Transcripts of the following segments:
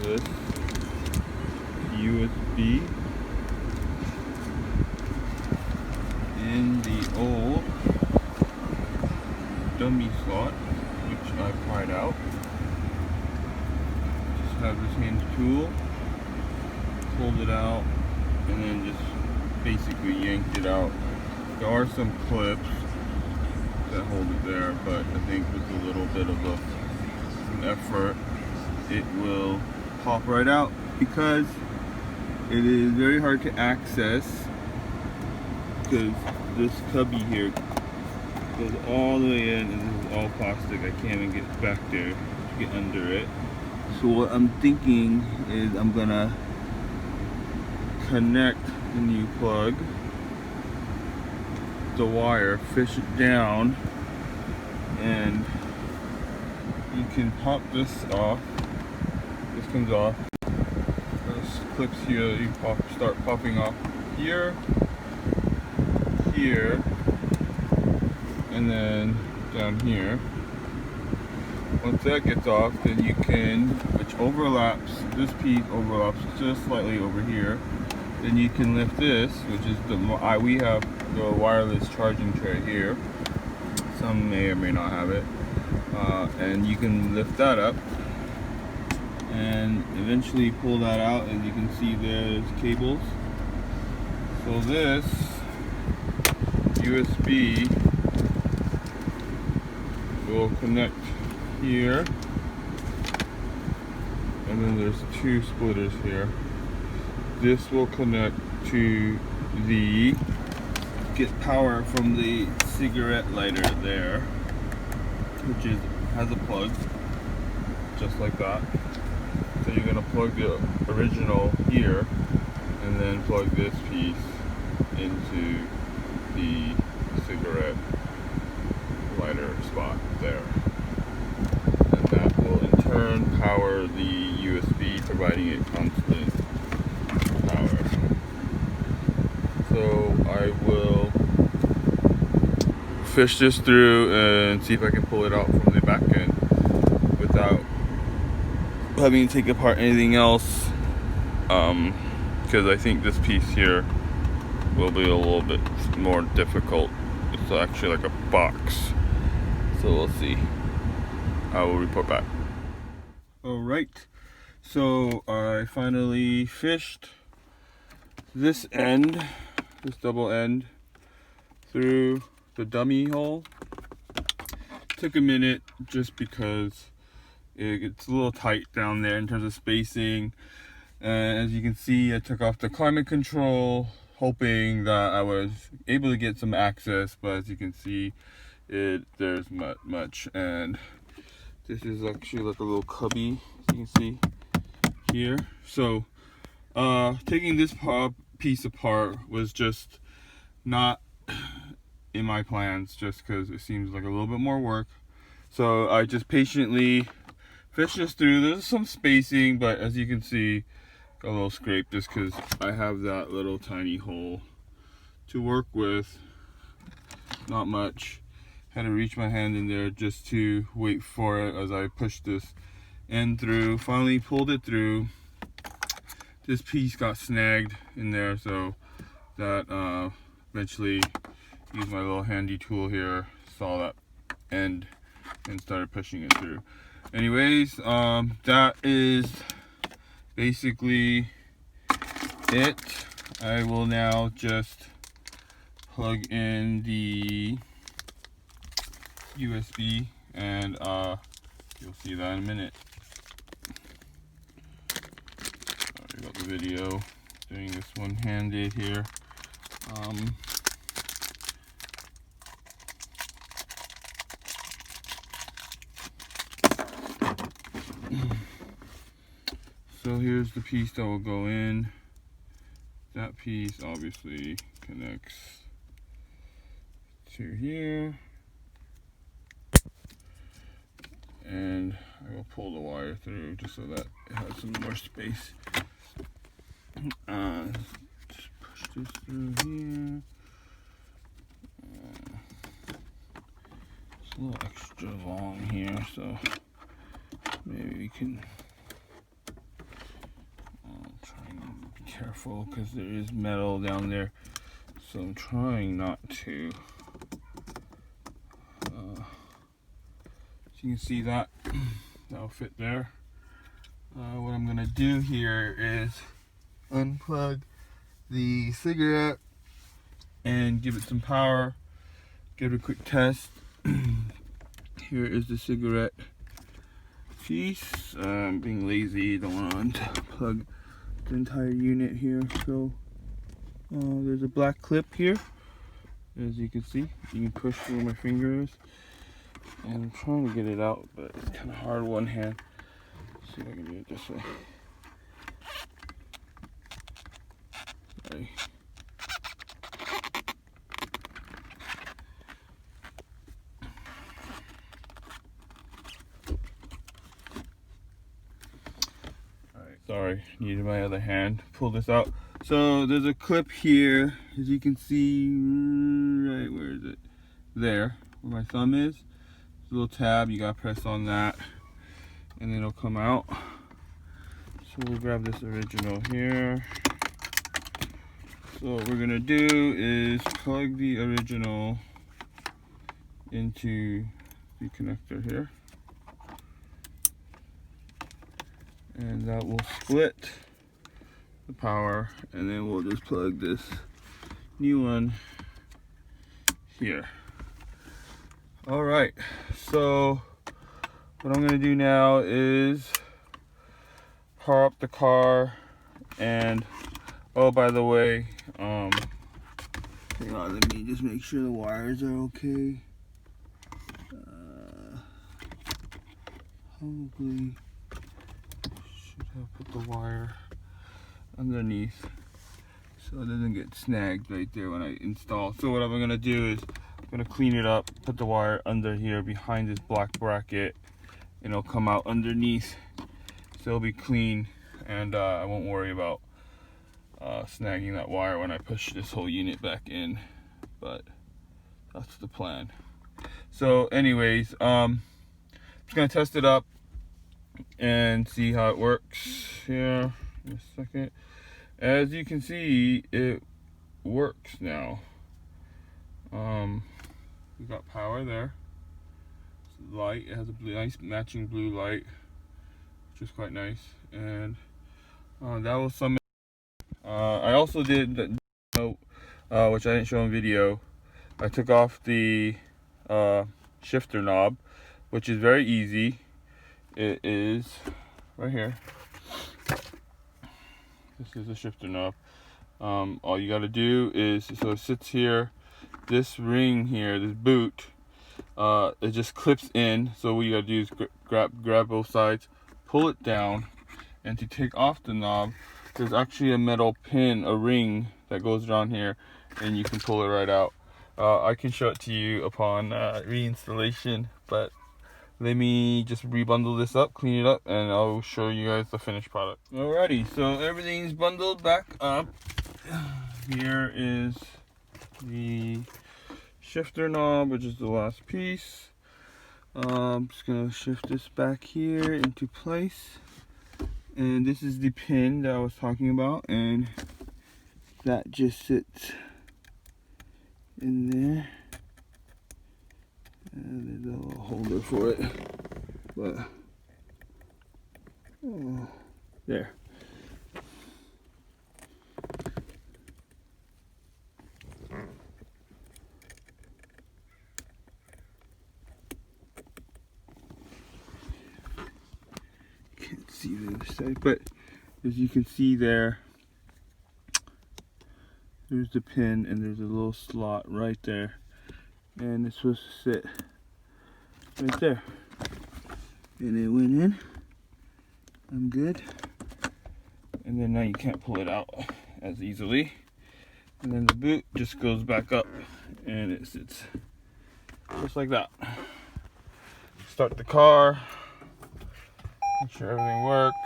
wireless USB in the old dummy slot, which I pried out. Just have this hand tool, pulled it out, and then just basically yanked it out. There are some clips that hold it there, but I think with a little bit of some effort, it will pop right out, because it is very hard to access, because this cubby here goes all the way in, and this is all plastic. I can't even get back there to get under it. So what I'm thinking is I'm gonna connect the new plug, the wire, fish it down, and you can pop this off. This comes off. Those clips here, you start popping off here, here, and then down here. Once that gets off, then you can, which overlaps, this piece overlaps just slightly over here. Then you can lift this, which is we have the wireless charging tray here. Some may or may not have it. And you can lift that up and eventually pull that out. As you can see, there's cables. So this USB will connect here, and then there's two splitters here. This will connect to get power from the cigarette lighter there, which has a plug just like that. So you're gonna plug the original here, and then plug this piece into the cigarette lighter spot there, and that will in turn power the USB, providing it constant power. So I will fish this through and see if I can pull it out from the back end without having to take apart anything else, because I think this piece here will be a little bit more difficult. It's actually like a box, so we'll see. I will report back. Alright, so I finally fished this end, this double end, through the dummy hole. Took a minute just because it gets a little tight down there in terms of spacing. And as you can see, I took off the climate control, hoping that I was able to get some access, but as you can see, there's much. And this is actually like a little cubby, as you can see here. So taking this piece apart was just not in my plans, just because it seems like a little bit more work. So I just patiently fished this through. There's some spacing, but as you can see, got a little scrape just because I have that little tiny hole to work with. Not much. Had to reach my hand in there just to wait for it as I pushed this end through. Finally pulled it through. This piece got snagged in there, so that eventually used my little handy tool here, saw that end, and started pushing it through. Anyways, that is basically it. I will now just plug in the USB, and you'll see that in a minute. Sorry about the video, doing this one-handed here. So here's the piece that will go in. That piece obviously connects to here. And I will pull the wire through just so that it has some more space. Just push this through here. It's a little extra long here, so maybe we can careful because there is metal down there, so I'm trying not to. So you can see that that'll fit there. What I'm gonna do here is unplug the cigarette and give it some power, give it a quick test. Here is the cigarette piece. I'm being lazy, don't want to unplug the entire unit here. So there's a black clip here, as you can see. You can push through my fingers, and I'm trying to get it out, but it's kind of hard one hand. Let's see if I can do it this way. Sorry. Sorry, needed my other hand. Pull this out. So there's a clip here, as you can see, right, where is it? There, where my thumb is. There's a little tab, you gotta press on that, and then it'll come out. So we'll grab this original here. So what we're gonna do is plug the original into the connector here. And that will split the power, and then we'll just plug this new one here. All right, so what I'm gonna do now is power up the car. And oh, by the way, hang on, let me just make sure the wires are okay. Probably should have put the wire underneath so it doesn't get snagged right there when I install. So what I'm gonna do is I'm gonna clean it up, put the wire under here behind this black bracket, and it'll come out underneath, so it'll be clean, and I won't worry about snagging that wire when I push this whole unit back in. But that's the plan. So anyways, just gonna test it up and see how it works here in a second. As you can see, it works now. We got power there. It's light. It has a nice matching blue light, which is quite nice. And that was some. I also did, which I didn't show in video. I took off the shifter knob, which is very easy. It is right here. This is a shifter knob. All you got to do is, so it sits here. This ring here, this boot, it just clips in. So what you got to do is grab both sides, pull it down, and to take off the knob, there's actually a metal pin, a ring that goes around here, and you can pull it right out. I can show it to you upon reinstallation, but let me just rebundle this up, clean it up, and I'll show you guys the finished product. Alrighty, so everything's bundled back up. Here is the shifter knob, which is the last piece. I'm just gonna shift this back here into place. And this is the pin that I was talking about, and that just sits in there. And there's a little holder for it, but there. Can't see the other side, but as you can see there, there's the pin, and there's a little slot right there, and it's supposed to sit right there, and it went in. I'm good. And then now you can't pull it out as easily, and then the boot just goes back up and it sits just like that. Start the car, make sure everything works.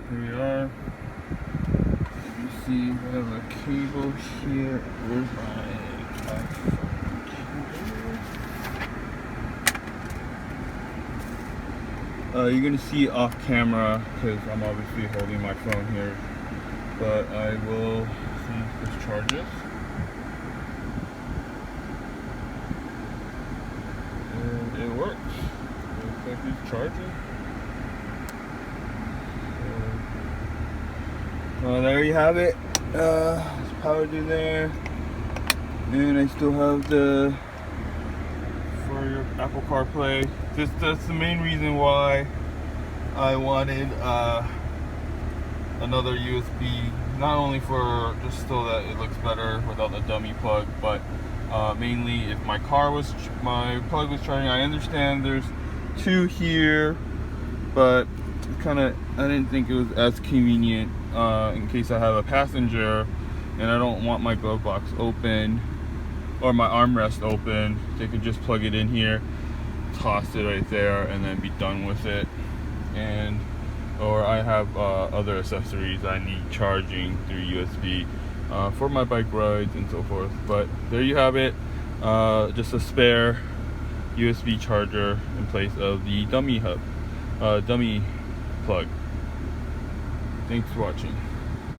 Here we are. You see, whatever cable here. Where's my iPhone cable? You're gonna see off camera because I'm obviously holding my phone here, but I will see if this charges. And it works. It looks like it's charging. There you have it. It's powered in there, and I still have the for your Apple CarPlay. That's the main reason why I wanted another USB, not only for just so that it looks better without the dummy plug, but mainly if my plug was charging. I understand there's two here, but I didn't think it was as convenient in case I have a passenger and I don't want my glove box open or my armrest open. They could just plug it in here, toss it right there, and then be done with it. Or I have other accessories I need charging through USB for my bike rides and so forth. But there you have it, just a spare USB charger in place of the dummy plug. Thanks for watching.